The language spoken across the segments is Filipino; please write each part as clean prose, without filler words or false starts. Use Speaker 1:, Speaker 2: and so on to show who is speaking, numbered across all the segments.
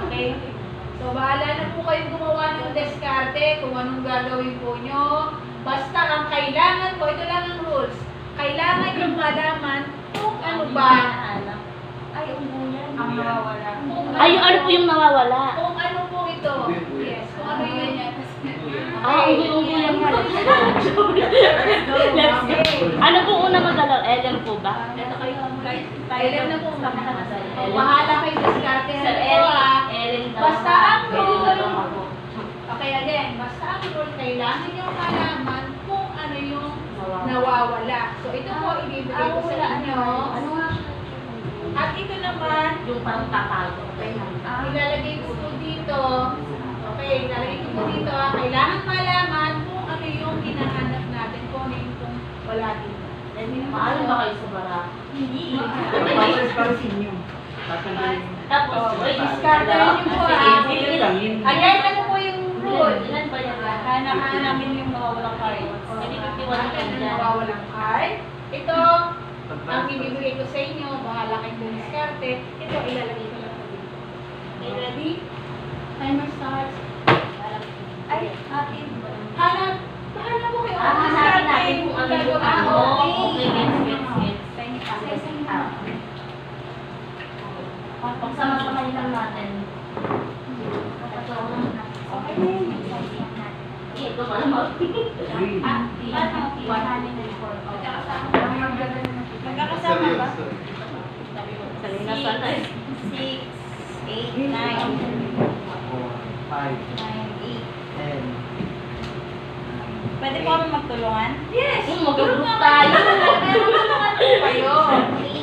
Speaker 1: Okay? So, bahala na po kayong gumawa ng diskarte kung anong gagawin po nyo. Basta ang kailangan po, ito lang ang rules. Kailangan yung malaman kung ano ba
Speaker 2: Ay, ang nawawala.
Speaker 3: Ay, ano po yung nawawala?
Speaker 1: Kung ano po ito. Yes, kung ano yun.
Speaker 3: Ah, unggoy lang nga. Let's go. Ano po una magalaw? Ellen po ba?
Speaker 1: Ito kayo. Ellen na po. Bahala kayo diskarte.
Speaker 3: Sir Ellen daw.
Speaker 1: Basta ang rule. Okay, again. Basta ang rule, kailangan nyo malaman kung ano yung nawawala. So, ito po, ibibigay ko sa inyo. At ito naman,
Speaker 3: Yung parang tatago.
Speaker 1: ilalagay ko po dito. Okay, ilalagay ko po dito. Kailangan malaman kung ano yung hinahanap natin, kung ano yung kung wala dito.
Speaker 3: Paano ba kayo sa bara?
Speaker 2: Hindi.
Speaker 3: Tapos,
Speaker 1: Diskarte nyo po Again, ano po yung rule?
Speaker 3: Ilan ba yan?
Speaker 2: Hanahan namin yung mawawalang card.
Speaker 3: Hindi 51
Speaker 1: Wala
Speaker 3: kayo
Speaker 1: na
Speaker 3: dyan.
Speaker 1: nawawalang card. Ito, ang ibibigay ko sa inyo, bahala kayong diskarte. Ito, ilalagay ko lang po dito. Okay, ready? Timer starts.
Speaker 2: Ay, atin.
Speaker 1: Hanap, bahala mo kayo.
Speaker 3: Hanapin natin kung ano yung ano.
Speaker 1: Okay.
Speaker 3: Okay, gets. Pagsama-samahin lang natin.
Speaker 2: Okay na yun.
Speaker 3: Ito pa naman.
Speaker 2: Magkakasama ba?
Speaker 3: Salina sana eh.
Speaker 2: 6, 8, 9, 8. Pwede po kami magtulungan?
Speaker 1: Yes!
Speaker 3: Mag-group tayo.
Speaker 1: Kayo.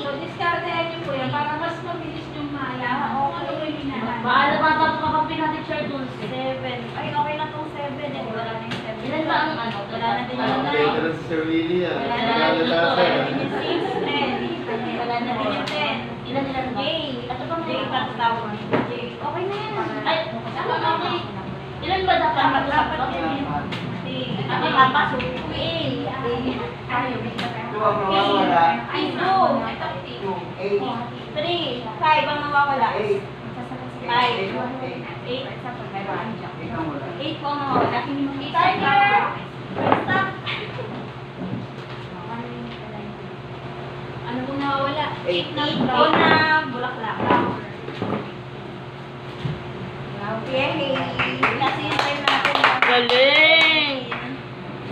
Speaker 1: So, diskartehan niyo po yan para mas mabilis niyong malaman kung ano yung hinahanap.
Speaker 3: Bahala ba tapos kakampi natin Sir Dulce?
Speaker 2: 7. Ay, okay na itong 7 eh. Wala na yung 7.
Speaker 3: Ilan ba ang ano?
Speaker 2: Wala na din yung
Speaker 4: Okay,
Speaker 2: 9.
Speaker 4: pero si Sir Willie yan.
Speaker 2: Wala na din yung 6, 10. Wala na din yung 10.
Speaker 3: Ilan nila
Speaker 2: J.
Speaker 3: Ito pa
Speaker 2: J, pato tawag. J. Okay na yan.
Speaker 3: Ay, okay. Ilan ba dapat?
Speaker 2: Dapat yun.
Speaker 3: Ako kapas.
Speaker 2: Ay, 2. 3. 5 ang nawawala. 5. 8. 8 po ang nawawala. Timer! Stop!
Speaker 1: Ano pong nawawala?
Speaker 2: 8 po na bulaklak. Yay! Kasi yung time natin.
Speaker 3: Galing.